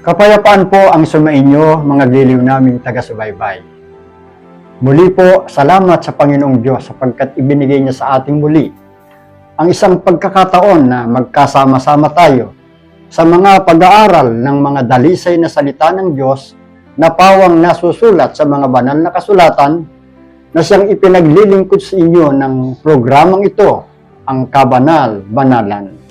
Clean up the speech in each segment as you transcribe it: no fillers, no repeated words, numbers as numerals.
Kapayapaan po ang sumainyo, mga giliw naming taga-subaybay. Muli po, salamat sa Panginoong Diyos sapagkat ibinigay niya sa ating muli ang isang pagkakataon na magkasama-sama tayo sa mga pag-aaral ng mga dalisay na salita ng Diyos na pawang nasusulat sa mga banal na kasulatan na siyang ipinaglilingkod sa inyo ng programang ito, ang Kabanal-Banalan.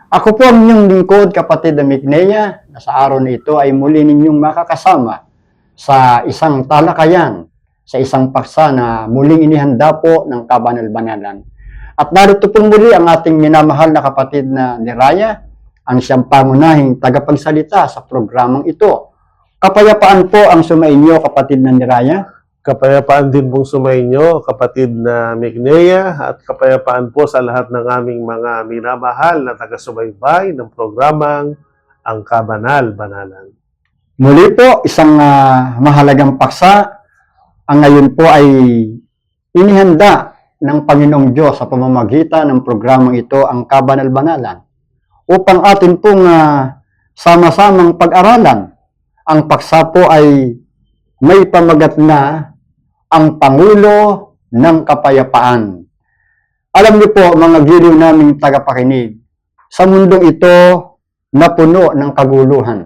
Ako po ang inyong lingkod, kapatid na Migneya, na sa araw na ito ay muli ninyong makakasama sa isang talakayan, sa isang paksa na muling inihanda po ng Kabanal-Banalan. At narito po muli ang ating minamahal na kapatid na Niraya, ang siyang pangunahing tagapagsalita sa programang ito. Kapayapaan po ang sumainyo, kapatid na Niraya. Kapayapaan din pong sumainyo, kapatid na Migneya, at kapayapaan po sa lahat ng aming mga minamahal na taga-subaybay ng programang ang Kabanal-Banalan. Muli po, isang mahalagang paksa. Ang ngayon po ay inihanda ng Panginoong Diyos sa pamamagitan ng programang ito, ang Kabanal-Banalan, upang atin pong sama-samang pag-aralan. Ang paksa po ay may pamagat na ang Pangulo ng Kapayapaan. Alam niyo po, mga giliw naming tagapakinig, sa mundong ito na puno ng kaguluhan,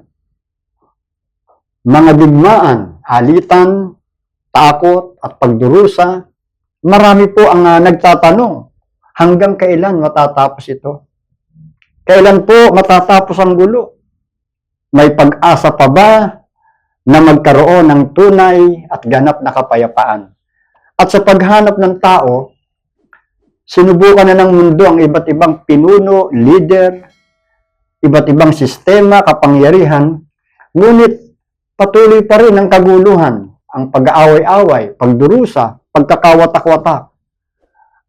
mga digmaan, alitan, takot at pagdurusa, marami po ang nagtatanong, hanggang kailan matatapos ito? Kailan po matatapos ang gulo? May pag-asa pa ba na magkaroon ng tunay at ganap na kapayapaan? At sa paghanap ng tao, sinubukan na ng mundo ang iba't ibang pinuno, leader, iba't ibang sistema, kapangyarihan, ngunit patuloy pa rin ang kaguluhan, ang pag-aaway-away, pagdurusa, pagkakawatak-watak.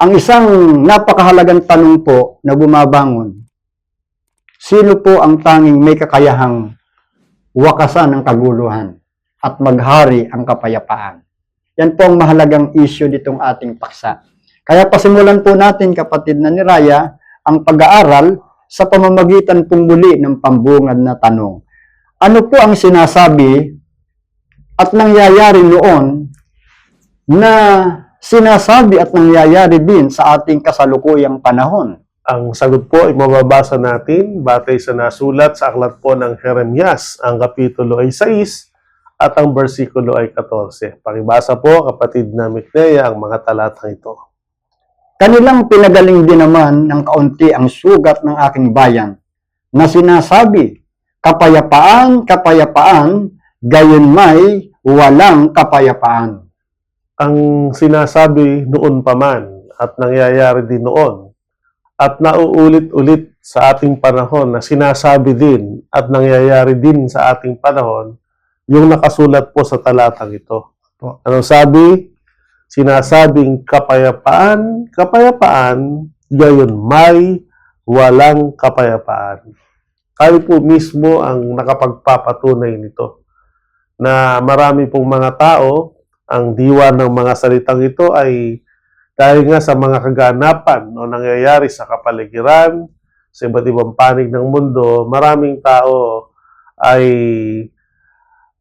Ang isang napakahalagang tanong po na bumabangon, sino po ang tanging may kakayahang wakasan ang kaguluhan at maghari ang kapayapaan? Yan po ang mahalagang issue nitong ating paksa. Kaya pasimulan po natin, kapatid na Niraya, ang pag-aaral sa pamamagitan pong muli ng pambungad na tanong. Ano po ang sinasabi at nangyayari noon na sinasabi at nangyayari din sa ating kasalukuyang panahon? Ang sagot po ay mababasa natin batay sa nasulat sa aklat po ng Jeremias. Ang kapitulo ay 6 at ang bersikulo ay 14. Pakibasa po, kapatid na Migneya, ang mga talatang ito. Kanilang pinagaling din naman ng kaunti ang sugat ng aking bayan na sinasabi, kapayapaan, kapayapaan, gayon may walang kapayapaan. Ang sinasabi noon pa man at nangyayari din noon at nauulit-ulit sa ating panahon na sinasabi din at nangyayari din sa ating panahon, yung nakasulat po sa talatang ito. Anong sabi? Sinasabing kapayapaan, kapayapaan, gayon may walang kapayapaan. Kayo po mismo ang nakapagpapatunay nito na marami pong mga tao, ang diwa ng mga salitang ito ay dahil nga sa mga kaganapan o nangyayari sa kapaligiran, sa iba't ibang panig ng mundo, maraming tao ay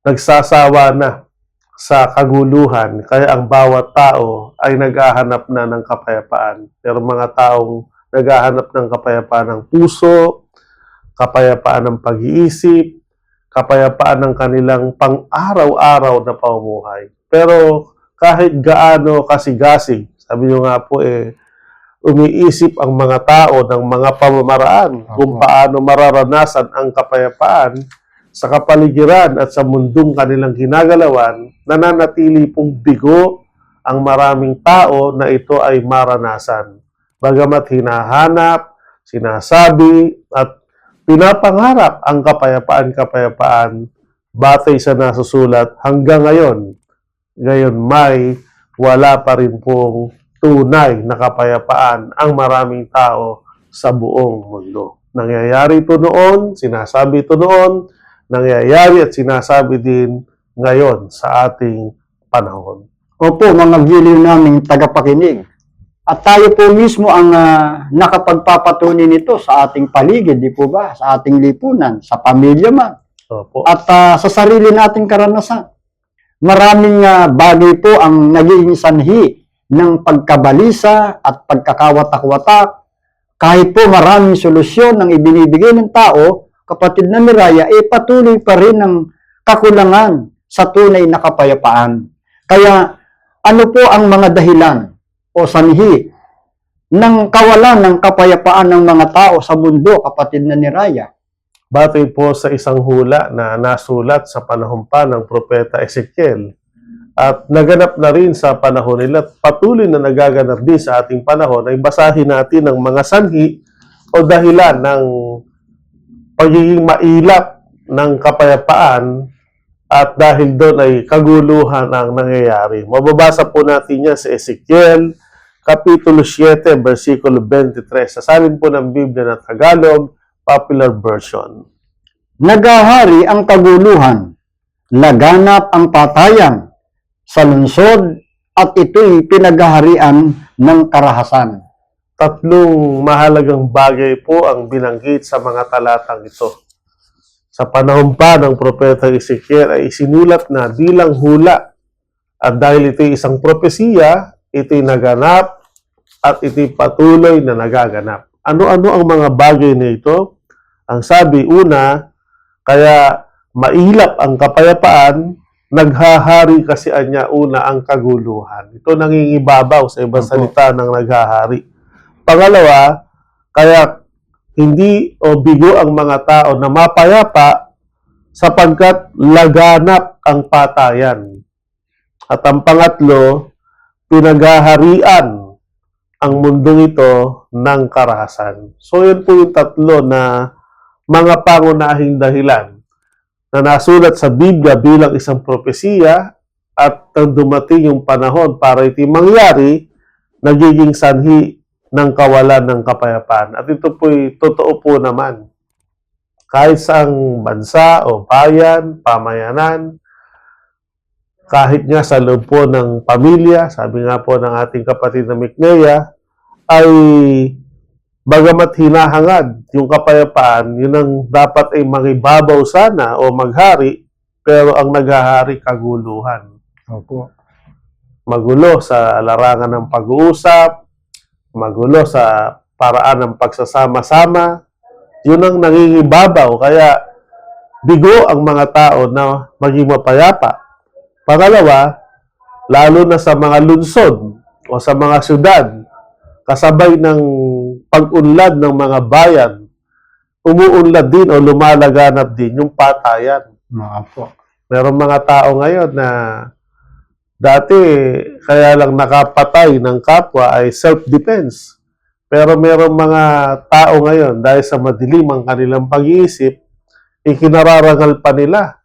nagsasawa na sa kaguluhan, kaya ang bawat tao ay naghahanap na ng kapayapaan. Pero mga taong naghahanap ng kapayapaan ng puso, kapayapaan ng pag-iisip, kapayapaan ng kanilang pang-araw-araw na pamumuhay. Pero kahit gaano kasigasig, sabi nyo nga po umiisip ang mga tao ng mga pamamaraan kung paano mararanasan ang kapayapaan sa kapaligiran at sa mundong kanilang ginagalawan, nananatili pong bigo ang maraming tao na ito ay maranasan. Bagamat hinahanap, sinasabi, at pinapangarap ang kapayapaan-kapayapaan batay sa nasusulat hanggang ngayon. Ngayon may wala pa rin pong tunay na kapayapaan ang maraming tao sa buong mundo. Nangyayari ito noon, sinasabi ito noon, nangyayari at sinasabi din ngayon sa ating panahon. Opo, mga giliw naming tagapakinig. At tayo po mismo ang nakapagpapatunay nito sa ating paligid, di po ba? Sa ating lipunan, sa pamilya man. Opo. At sa sarili nating karanasan. Maraming bagay po ang naging sanhi ng pagkabalisa at pagkakawatak-watak. Kahit po maraming solusyon ang ibinibigay ng tao, kapatid na Miraya, patuloy pa rin ang kakulangan sa tunay na kapayapaan. Kaya ano po ang mga dahilan o sanhi ng kawalan ng kapayapaan ng mga tao sa mundo, kapatid na Miraya? Batay po sa isang hula na nasulat sa panahon pa ng Propeta Ezekiel at naganap na rin sa panahon nila at patuloy na nagaganap din sa ating panahon, ay basahin natin ang mga sanhi o dahilan ng pagiging mailap ng kapayapaan at dahil doon ay kaguluhan ang nangyayari. Mababasa po natin yan sa Ezekiel Kapitulo 7, versikulo 23. Sasalin po ng Biblia na Tagalog, Popular Version. Nagahari ang kaguluhan, laganap ang patayan sa lungsod, at ito'y pinaghaharian ng karahasan. Tatlong mahalagang bagay po ang binanggit sa mga talatang ito. Sa panahon pa ng Propeta Ezekiel ay isinulat na bilang hula. At dahil ito'y isang propesiya, ito'y naganap at ito'y patuloy na nagaganap. Ano-ano ang mga bagay na ito? Ang sabi, una, kaya mailap ang kapayapaan, naghahari kasi anya una ang kaguluhan. Ito nangingibabaw sa ibang salita ng naghahari. Pangalawa, kaya hindi o bigo ang mga tao na mapayapa sapagkat laganap ang patayan. At ang pangatlo, pinaghaharian ang mundong ito ng karahasan. So, yun po yung tatlo na mga pangunahing dahilan na nasulat sa Biblia bilang isang propesiya at nang dumating yung panahon para ito mangyari, nagiging sanhi ng kawalan ng kapayapaan. At ito po'y totoo po naman. Kahit saang bansa o bayan, pamayanan, kahit nga sa loob po ng pamilya, sabi nga po ng ating kapatid na Miknea, ay bagamat hinahangad yung kapayapaan, yun ang dapat ay mangibabaw sana o maghari, pero ang naghahari kaguluhan. Opo. Magulo sa larangan ng pag-uusap, magulo sa paraan ng pagsasama-sama, yun ang nangingibabaw, kaya bigo ang mga tao na maging mapayapa. Pangalawa, lalo na sa mga lunsod o sa mga syudad, kasabay ng pag-unlad ng mga bayan, umuunlad din o lumalaganap din yung patayan. Opo. Meron mga tao ngayon na dati kaya lang nakapatay ng kapwa ay self-defense. Pero meron mga tao ngayon dahil sa madilim ang kanilang pag-iisip, ikinararangal pa nila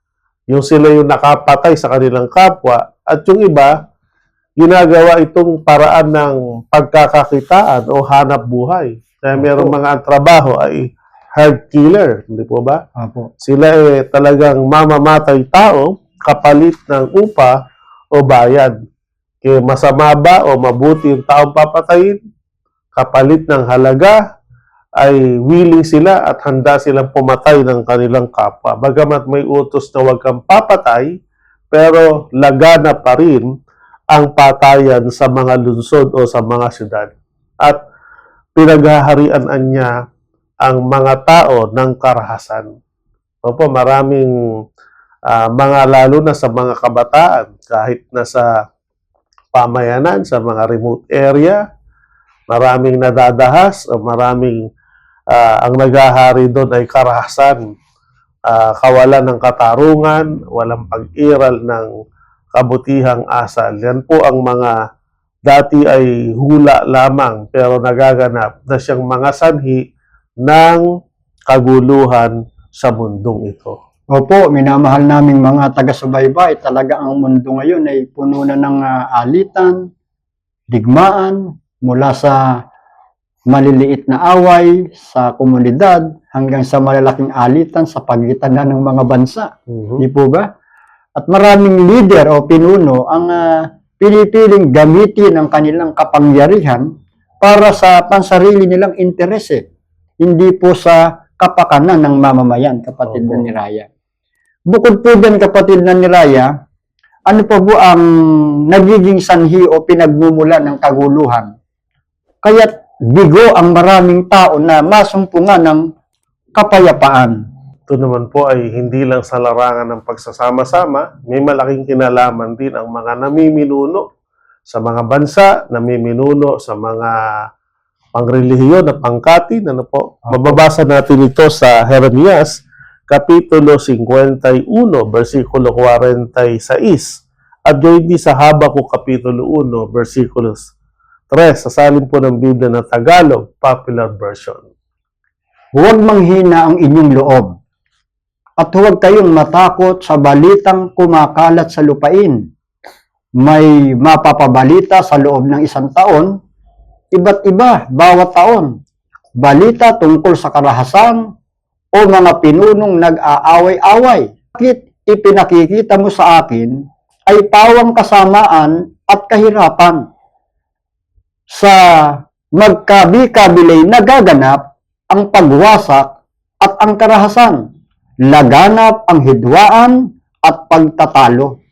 yung sila yung nakapatay sa kanilang kapwa at yung iba, ginagawa itong paraan ng pagkakakitaan o hanap buhay. Kaya meron mga trabaho ay hard killer, hindi po ba? Opo. Sila talagang mamamatay tao kapalit ng upa o bayad. Kaya masama ba o mabuti yung taong papatayin? Kapalit ng halaga ay willing sila at handa silang pumatay ng kanilang kapwa. Bagamat may utos na huwag kang papatay, pero lagana pa rin ang patayan sa mga lungsod o sa mga syudad. At pinaghaharian niya ang mga tao ng karahasan. Opo, maraming mga lalo na sa mga kabataan, kahit na sa pamayanan, sa mga remote area, maraming nadadahas o maraming ang naghahari doon ay karahasan, kawalan ng katarungan, walang pag-iral ng kabutihang asal. Yan po ang mga dati ay hula lamang pero nagaganap na siyang mga sanhi ng kaguluhan sa mundong ito. Opo, minamahal naming mga taga-subaybay, talaga ang mundo ngayon ay puno na ng alitan, digmaan, mula sa maliliit na away sa komunidad hanggang sa malalaking alitan sa pagitan na ng mga bansa. Di po ba? At maraming leader o pinuno ang pinipiling gamitin ang kanilang kapangyarihan para sa pansarili nilang interes. Hindi po sa kapakanan ng mamamayan, kapatid na ni Raya. Bukod po dyan, kapatid na ni Raya, ano pa po ang nagiging sanhi o pinagmumula ng kaguluhan? Kaya't bigo ang maraming tao na masumpungan ng kapayapaan. Ito naman po ay hindi lang sa larangan ng pagsasama-sama, may malaking kinalaman din ang mga namiminuno sa mga bansa, namiminuno sa mga pangrelihiyon na pangkatin. Ano po? Mababasa natin ito sa Jeremias, Kapitulo 51, versikulo 46, at gayon din sa Habakuk, Kapitulo 1, versikulos 3, sa salin po ng Biblia na Tagalog, Popular Version. Huwag manghina ang inyong loob, at huwag kayong matakot sa balitang kumakalat sa lupain. May mapapabalita sa loob ng 1 taon, iba't iba, bawat taon. Balita tungkol sa karahasan o mga pinunong nag-aaway-away. Bakit ipinakikita mo sa akin ay pawang kasamaan at kahirapan. Sa magkabi-kabilay nagaganap ang pagwasak at ang karahasan. Laganap ang hidwaan at pagtatalo.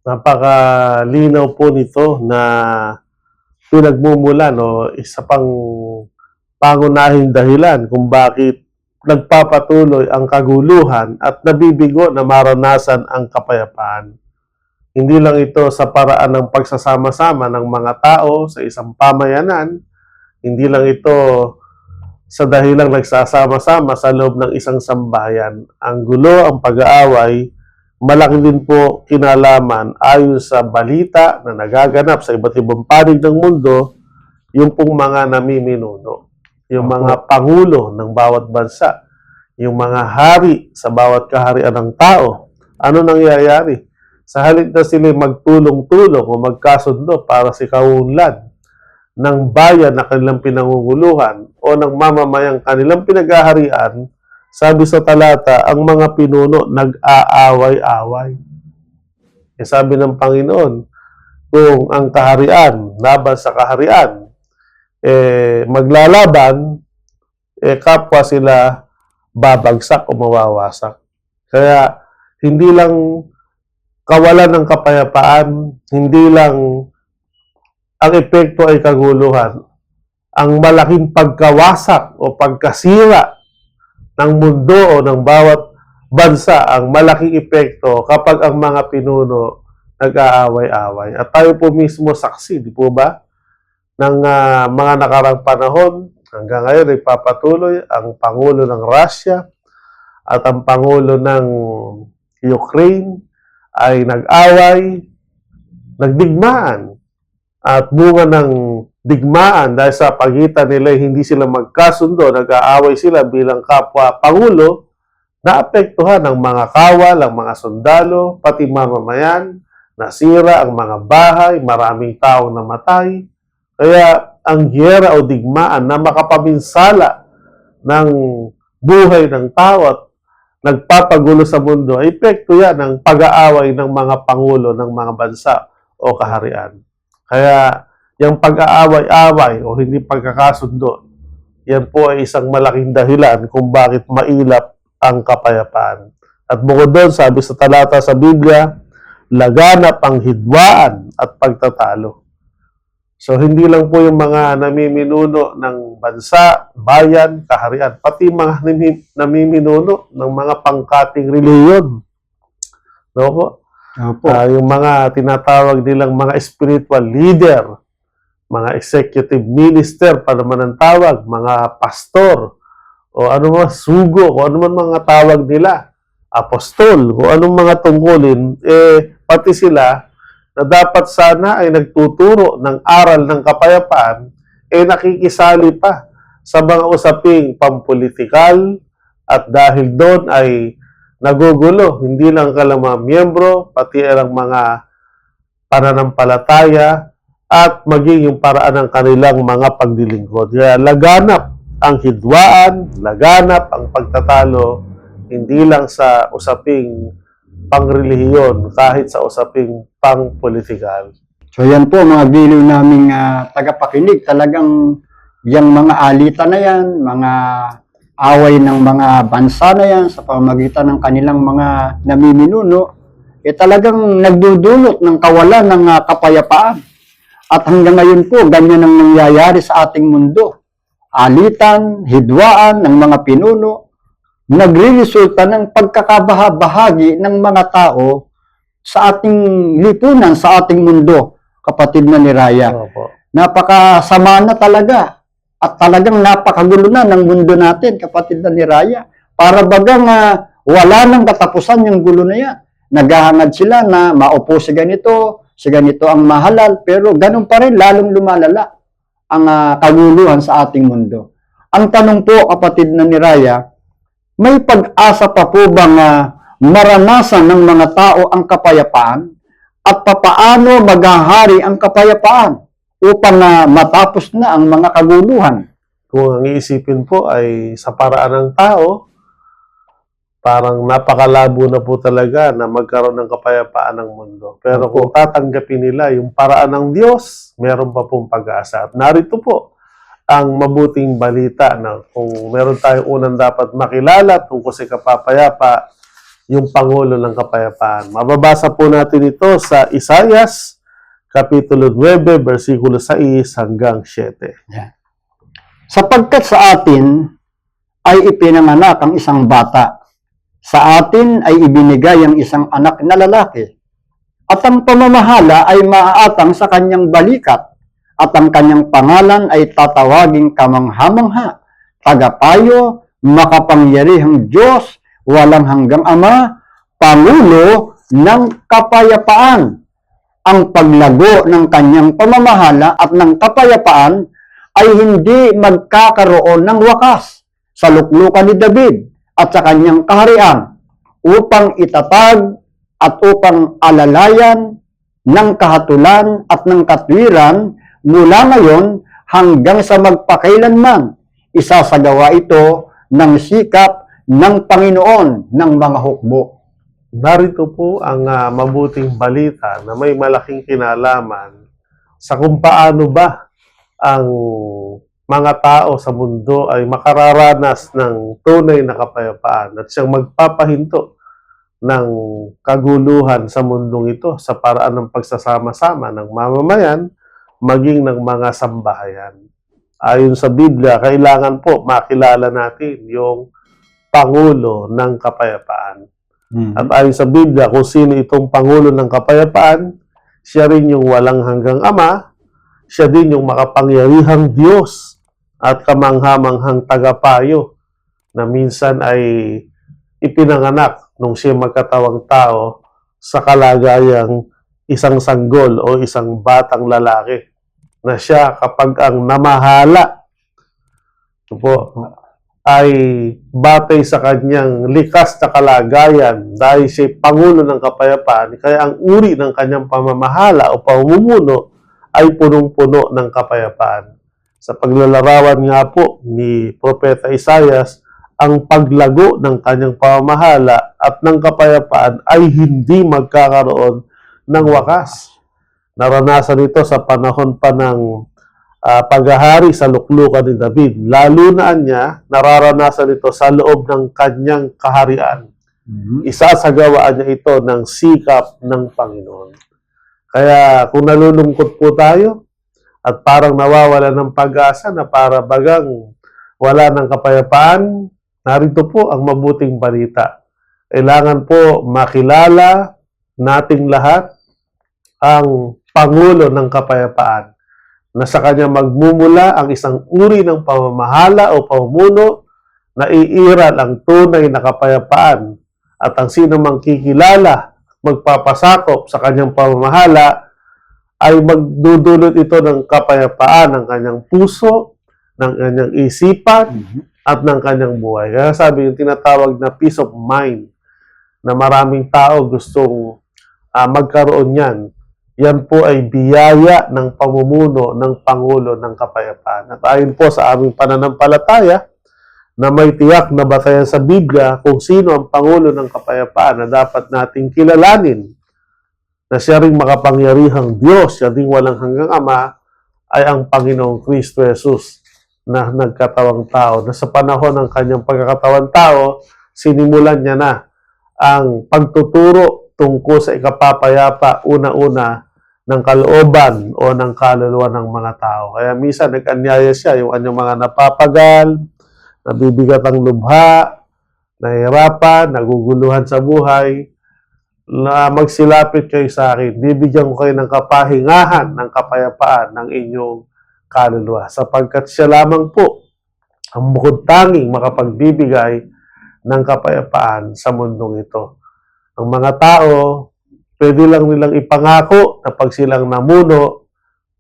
Napakalinaw po nito na pinagmumulan o isa pang pangunahing dahilan kung bakit nagpapatuloy ang kaguluhan at nabibigo na maranasan ang kapayapaan. Hindi lang ito sa paraan ng pagsasama-sama ng mga tao sa isang pamayanan, hindi lang ito sa dahilang nagsasama-sama sa loob ng isang sambahayan. Ang gulo, ang pag-aaway, malaki din po kinalaman ayon sa balita na nagaganap sa iba't ibang panig ng mundo, yung pong mga namiminuno, yung mga pangulo ng bawat bansa, yung mga hari sa bawat kaharian ng tao. Ano nangyayari? Sa halip na sila magtulong-tulong o magkasundo para sa kaunlad ng bayan na kanilang pinangunguluhan o ng mamamayang kanilang pinaghaharian, sabi sa talata, ang mga pinuno nag-aaway-away. Sabi ng Panginoon, kung ang kaharian, laban sa kaharian, maglalaban, kapwa sila babagsak o mawawasak. Kaya, hindi lang kawalan ng kapayapaan, hindi lang ang epekto ay kaguluhan. Ang malaking pagkawasak o pagkasira ng mundo o ng bawat bansa, ang malaking epekto kapag ang mga pinuno nag-aaway-away. At tayo po mismo saksi, di po ba? Ng mga nakarang panahon, hanggang ngayon ay papatuloy ang Pangulo ng Russia at ang Pangulo ng Ukraine ay nag-away, nagdigmaan, at bunga ng digmaan dahil sa pagitan nila hindi sila magkasundo, nag-aaway sila bilang kapwa Pangulo, naapektuhan ang mga kawal, ang mga sundalo, pati mamamayan, nasira ang mga bahay, maraming taong namatay. Kaya ang giyera o digmaan na makapaminsala ng buhay ng tao at nagpapagulo sa mundo, epekto yan ng pag-aaway ng mga pangulo ng mga bansa o kaharian. Kaya yung pag-aaway-away o hindi pagkakasundo, yan po ay isang malaking dahilan kung bakit mailap ang kapayapaan. At bukod doon, sabi sa talata sa Biblia, laganap ang hidwaan at pagtatalo. So, hindi lang po yung mga namiminuno ng bansa, bayan, kaharian, pati mga namiminuno ng mga pangkating reliyon. No po? Opo. Yung mga tinatawag nilang mga spiritual leader, mga executive minister, pa naman ang tawag, mga pastor, o ano mga sugo, o ano man mga tawag nila, apostol, o anong mga tungkulin, pati sila, na dapat sana ay nagtuturo ng aral ng kapayapaan, nakikisali pa sa mga usaping pampolitikal, at dahil doon ay nagugulo, hindi lang mga miyembro, pati ang mga pananampalataya, at maging yung paraan ng kanilang mga pagdilingkod. Kaya laganap ang hidwaan, laganap ang pagtatalo, hindi lang sa usaping pangrelihiyon, kahit sa usaping pangpolitikal. So yan po mga giliw naming tagapakinig, talagang yung mga alitan na yan, mga away ng mga bansa na yan sa pamamagitan ng kanilang mga namiminuno, talagang nagdudulot ng kawalan ng kapayapaan. At hanggang ngayon po, ganyan ang nangyayari sa ating mundo. Alitan, hidwaan ng mga pinuno, nagre-resulta ng pagkakabahabahagi ng mga tao sa ating lipunan, sa ating mundo, kapatid na ni Raya. Opo. Napakasama na talaga at talagang napakagulo na ng mundo natin, kapatid na ni Raya. Para bagang wala nang katapusan yung gulo na yan. Naghahangad sila na maupo si ganito ang mahalal, pero ganun pa rin, lalong lumalala ang kaguluhan sa ating mundo. Ang tanong po, kapatid na ni Raya, may pag-asa pa po bang maranasan ng mga tao ang kapayapaan at papaano maghahari ang kapayapaan upang matapos na ang mga kaguluhan? Kung ang iisipin po ay sa paraan ng tao, parang napakalabo na po talaga na magkaroon ng kapayapaan ng mundo. Pero kung tatanggapin nila yung paraan ng Diyos, meron pa pong pag-asa. At narito po ang mabuting balita na kung meron tayong unang dapat makilala tungkol sa kapapayapa, yung Pangulo ng Kapayapaan. Mababasa po natin ito sa Isaias, Kapitulo 9, versikulo 6 hanggang 7. Yeah. Sapagkat sa atin ay ipinanganak ang isang bata, sa atin ay ibinigay ang isang anak na lalaki, at ang pamamahala ay maaatang sa kanyang balikat, at ang kanyang pangalan ay tatawaging kamangha-mangha, tagapayo, makapangyarihang Diyos, walang hanggang Ama, Pangulo ng Kapayapaan. Ang paglago ng kanyang pamamahala at ng kapayapaan ay hindi magkakaroon ng wakas sa luklukan ni David at sa kanyang kaharian, upang itatag at upang alalayan ng kahatulan at ng katwiran mula ngayon hanggang sa magpakailanman. Isasagawa ito ng sikap ng Panginoon ng mga hukbo. Narito po ang mabuting balita na may malaking kinalaman sa kung paano ba ang mga tao sa mundo ay makararanas ng tunay na kapayapaan at siyang magpapahinto ng kaguluhan sa mundong ito sa paraan ng pagsasama-sama ng mamamayan maging ng mga sambahayan. Ayon sa Biblia, kailangan po makilala natin yung Pangulo ng Kapayapaan. At ayon sa Biblia, kung sino itong Pangulo ng Kapayapaan, siya rin yung walang hanggang Ama, siya din yung makapangyarihang Diyos at kamangha-manghang tagapayo na minsan ay ipinanganak nung siya magkatawang tao sa kalagayang isang sanggol o isang batang lalaki na siya kapag ang namahala po ay batay sa kanyang likas na kalagayan dahil siya Pangulo ng Kapayapaan, kaya ang uri ng kanyang pamamahala o pamumuno ay punong-puno ng kapayapaan. Sa paglalarawan nga po ni Propeta Isaias, ang paglago ng kanyang pamamahala at ng kapayapaan ay hindi magkakaroon ng wakas. Naranasan ito sa panahon pa ng paghahari sa luklukan ni David. Lalo na niya, nararanasan ito sa loob ng kanyang kaharian. Isasagawaan niya ito ng sikap ng Panginoon. Kaya kung nalulungkot po tayo at parang nawawala ng pag-asa na para bagang wala ng kapayapaan, narito po ang mabuting balita. Kailangan po makilala nating lahat ang Pangulo ng Kapayapaan na sa kanya magmumula ang isang uri ng pamamahala o pamumuno na iiral ang tunay na kapayapaan at ang sino mang kikilala magpapasakop sa kanyang pamamahala ay magdudulot ito ng kapayapaan ng kanyang puso, ng kanyang isipan, at ng kanyang buhay. Kaya sabi yung tinatawag na peace of mind na maraming tao gustong magkaroon yan. Yan po ay biyaya ng pamumuno ng Pangulo ng Kapayapaan. At ayon po sa aming pananampalataya na may tiyak na batayan sa Biblia kung sino ang Pangulo ng Kapayapaan na dapat nating kilalanin, na siya ring makapangyarihang Diyos, siya ring walang hanggang Ama, ay ang Panginoong Kristo Jesus na nagkatawang tao, na sa panahon ng kanyang pagkakatawang tao, sinimulan niya na ang pagtuturo tungkol sa ikapapayapa una-una ng kalooban o ng kaluluwa ng mga tao. Kaya minsan nag-anyaya siya yung anyong mga napapagal, nabibigat ang lubha, nahihirapan, naguguluhan sa buhay, na magsilapit kayo sa akin, bibigyan ko kayo ng kapahingahan, ng kapayapaan ng inyong kaluluwa. Sapagkat siya lamang po ang bukod tanging makapagbibigay ng kapayapaan sa mundong ito. Ang mga tao, pwede lang nilang ipangako na pag silang namuno,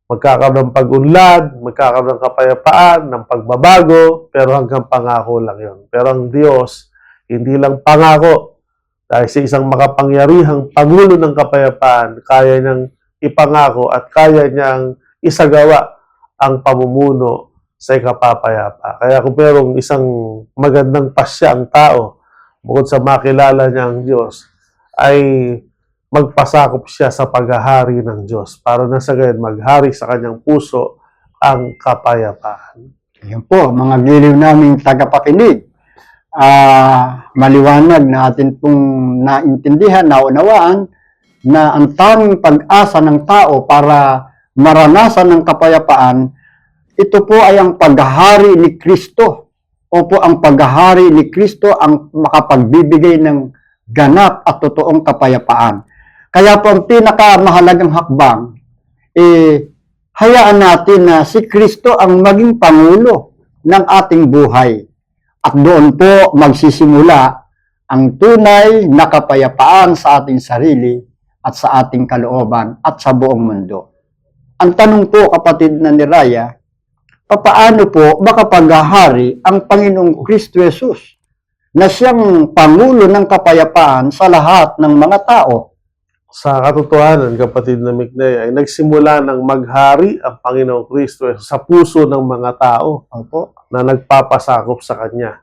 magkakaroon ng pag-unlad, magkakaroon ng kapayapaan, ng pagbabago, pero hanggang pangako lang yon. Pero ang Diyos, hindi lang pangako. Dahil sa isang makapangyarihang Pangulo ng Kapayapaan, kaya niyang ipangako at kaya niyang isagawa ang pamumuno sa ikapapayapa. Kaya kung merong isang magandang pasya ang tao, bukod sa makilala niya ang Diyos, ay magpasakop siya sa paghahari ng Diyos para na sa gayon maghari sa kanyang puso ang kapayapaan. Yan po, mga giliw naming tagapakinig. Maliwanag na atin pong naintindihan, naunawaan na ang tanging pag-asa ng tao para maranasan ng kapayapaan, ito po ay ang paghahari ni Kristo. Opo, ang paghahari ni Kristo ang makapagbibigay ng ganap at totoong kapayapaan. Kaya po ang pinakamahalagang hakbang, hayaan natin na si Kristo ang maging Pangulo ng ating buhay. At doon po magsisimula ang tunay na kapayapaan sa ating sarili at sa ating kalooban at sa buong mundo. Ang tanong po, kapatid na ni Raya, papaano po makapaghahari ang Panginoong Kristo Jesus na siyang Pangulo ng kapayapaan sa lahat ng mga tao? Sa katotohanan, kapatid na Miknay, ay nagsimula ng maghari ang Panginoong Kristo sa puso ng mga tao na nagpapasakop sa Kanya.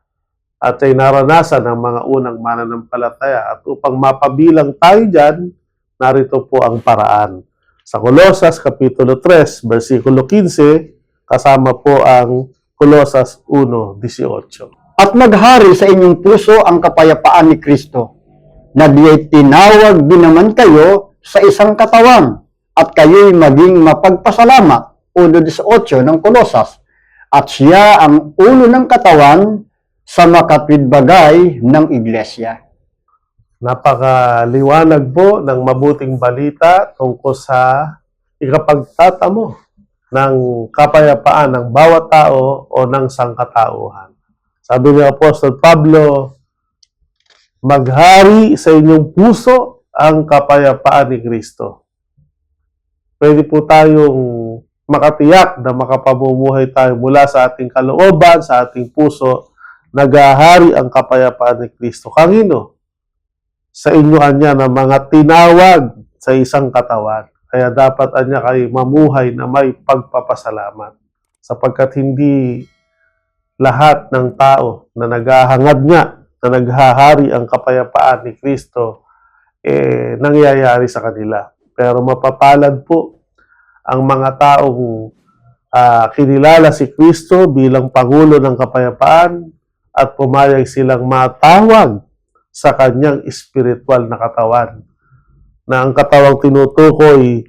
At ay naranasan ng mga unang mananampalataya. At upang mapabilang tayo dyan, narito po ang paraan. Sa Colosas, Kapitulo 3, versikulo 15, kasama po ang Colosas 1:18. At maghari sa inyong puso ang kapayapaan ni Kristo, na di'y tinawag din naman kayo sa isang katawan, at kayo'y maging mapagpasalamat, 1:18 ng Colosas, at siya ang ulo ng katawan sa makatwidbagay ng iglesia. Napakaliwanag po ng mabuting balita tungkol sa ikapagtatamo ng kapayapaan ng bawat tao o ng sangkatauhan. Sabi ni Apostol Pablo, maghari sa inyong puso ang kapayapaan ni Kristo. Pwede po tayong makatiyak na makapamumuhay tayo mula sa ating kalooban, sa ating puso, naghahari ang kapayapaan ni Kristo. Kanino? Sa inyo anya ng mga tinawag sa isang katawan. Kaya dapat anya kayo mamuhay na may pagpapasalamat. Sapagkat hindi lahat ng tao na naghahangad nga na naghahari ang kapayapaan ni Kristo, nangyayari sa kanila. Pero mapapalad po ang mga taong kinilala si Kristo bilang Pangulo ng Kapayapaan at pumayag silang matawag sa kanyang spiritual na katawan. Na ang katawang tinutukoy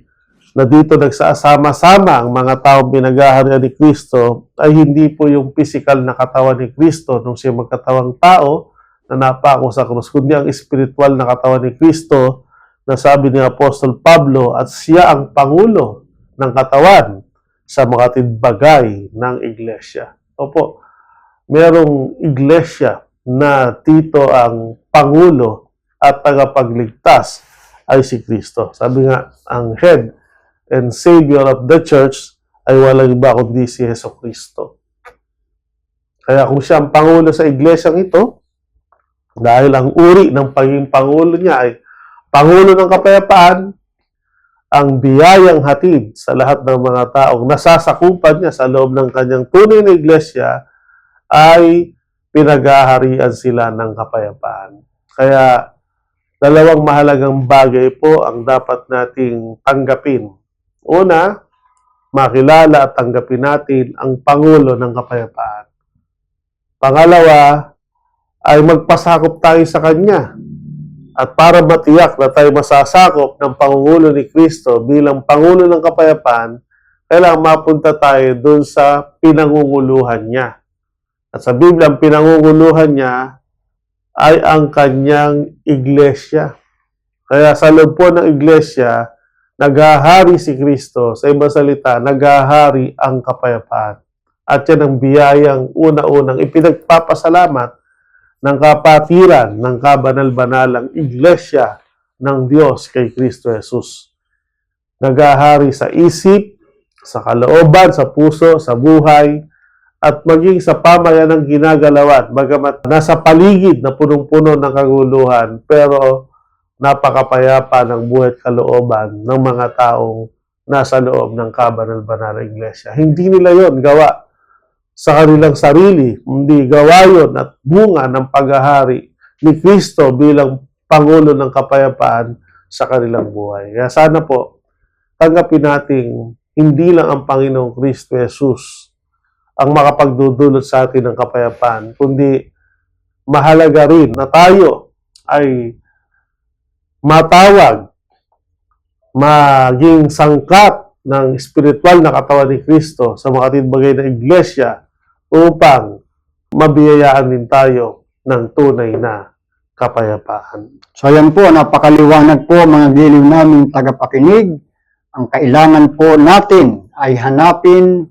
na dito nagsasama-sama ang mga taong pinaghaharian ni Kristo ay hindi po yung physical na katawan ni Kristo nung siya magkatawang tao na napako sa krus, kundi ang spiritual na katawan ni Kristo na sabi ni Apostol Pablo at siya ang pangulo ng katawan sa mga tidbagay ng iglesia. Opo, merong iglesia na tito ang pangulo at tagapagligtas ay si Kristo. Sabi nga, ang head and savior of the church ay walang iba kundi si Hesus Kristo. Kaya kung siya ang pangulo sa iglesyang ito, dahil ang uri ng pagiging pangulo niya ay pangulo ng kapayapaan, ang biyayang hatid sa lahat ng mga taong nasasakupan niya sa loob ng kanyang tunay na iglesia ay pinaghaharian sila ng kapayapaan. Kaya dalawang mahalagang bagay po ang dapat nating tanggapin. Una, makilala at tanggapin natin ang Pangulo ng Kapayapaan. Pangalawa, ay magpasakop tayo sa Kanya. At para matiyak na tayo masasakop ng Pangulo ni Kristo bilang Pangulo ng Kapayapaan, kailangan mapunta tayo dun sa pinangunguluhan niya. At sa Biblia, ang pinangunguluhan niya ay ang kanyang iglesia. Kaya sa loob po ng iglesia, naghahari si Kristo. Sa ibang salita, naghahari ang kapayapaan. At yan ang biyayang una-unang ipinagpapasalamat ng kapatiran ng kabanal-banalang iglesia ng Diyos kay Kristo Jesus. Naghahari sa isip, sa kalooban, sa puso, sa buhay, at maging sa pamayan ng ginagalawan, bagamat nasa paligid na punong-puno ng kaguluhan, pero napakapayapa ng buhay at kalooban ng mga taong nasa loob ng kabanal-banalang iglesia. Hindi nila yon gawa sa kanilang sarili, hindi gawa yon at bunga ng paghahari ni Kristo bilang Pangulo ng kapayapaan sa kanilang buhay. Kaya sana po, tanggapin nating hindi lang ang Panginoong Kristo Jesus ang makapagdudulot sa atin ng kapayapaan, kundi mahalaga rin na tayo ay matawag, maging sangkap ng spiritual na katawan ni Kristo sa mga tinbagay na iglesia upang mabiyayaan din tayo ng tunay na kapayapaan. So yan po, napakaliwanag po mga giliw naming tagapakinig. Ang kailangan po natin ay hanapin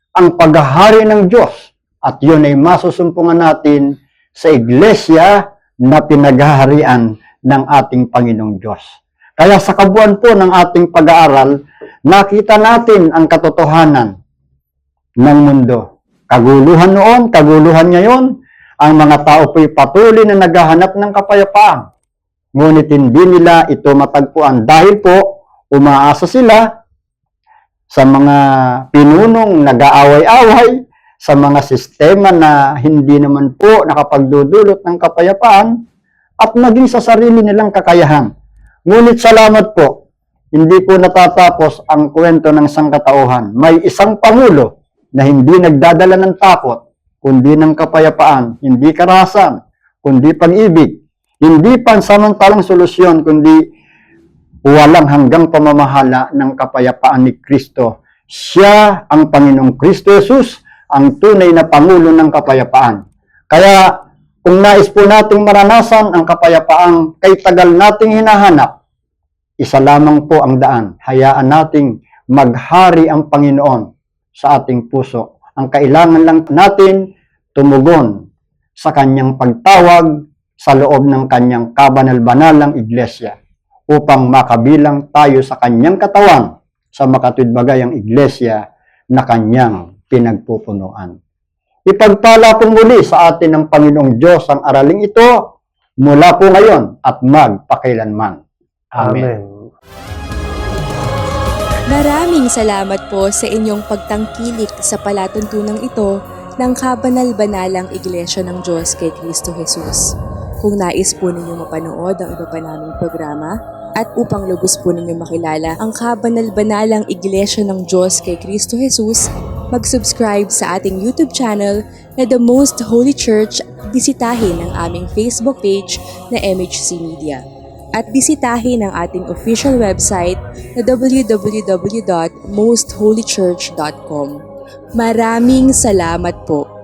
ang paghahari ng Diyos at yun ay masusumpungan natin sa iglesia na pinaghaharian ng ating Panginoong Diyos. Kaya sa kabuuan po ng ating pag-aaral, nakita natin ang katotohanan ng mundo. Kaguluhan noon, kaguluhan ngayon, ang mga tao po'y patuloy na naghahanap ng kapayapaan. Ngunit hindi nila ito matagpuan dahil po umaasa sila sa mga pinunong nag-aaway-away, sa mga sistema na hindi naman po nakapagdudulot ng kapayapaan, at maging sa sarili nilang kakayahan. Ngunit salamat po, hindi po natatapos ang kwento ng sangkatauhan. May isang Pangulo na hindi nagdadala ng takot, kundi ng kapayapaan, hindi karahasan, kundi pag-ibig, hindi pansamantalang solusyon, kundi walang hanggang pamamahala ng kapayapaan ni Kristo. Siya ang Panginoong Kristo Jesus, ang tunay na Pangulo ng kapayapaan. Kaya kung nais po nating maranasan ang kapayapaang kay tagal nating hinahanap, isa lamang po ang daan. Hayaan nating maghari ang Panginoon sa ating puso. Ang kailangan lang natin tumugon sa kanyang pagtawag sa loob ng kanyang kabanal-banalang iglesia, upang makabilang tayo sa kanyang katawan sa makatwidbagayang iglesia na kanyang pinagpupunuan. Ipagpala po muli sa atin ng Panginoong Diyos ang araling ito mula po ngayon at magpakailanman. Amen. Maraming salamat po sa inyong pagtangkilik sa palatuntunang ito ng Kabanal-Banalang Iglesia ng Diyos kay Kristo Jesus. Kung nais po ninyo mapanood ang iba pa naming programa, at upang lubos po ninyo makilala ang Kabanal-Banalang Iglesia ng Diyos kay Kristo Jesus, mag-subscribe sa ating YouTube channel na The Most Holy Church bisitahin ang aming Facebook page na MHC Media. At bisitahin ang ating official website na www.mostholychurch.com. Maraming salamat po.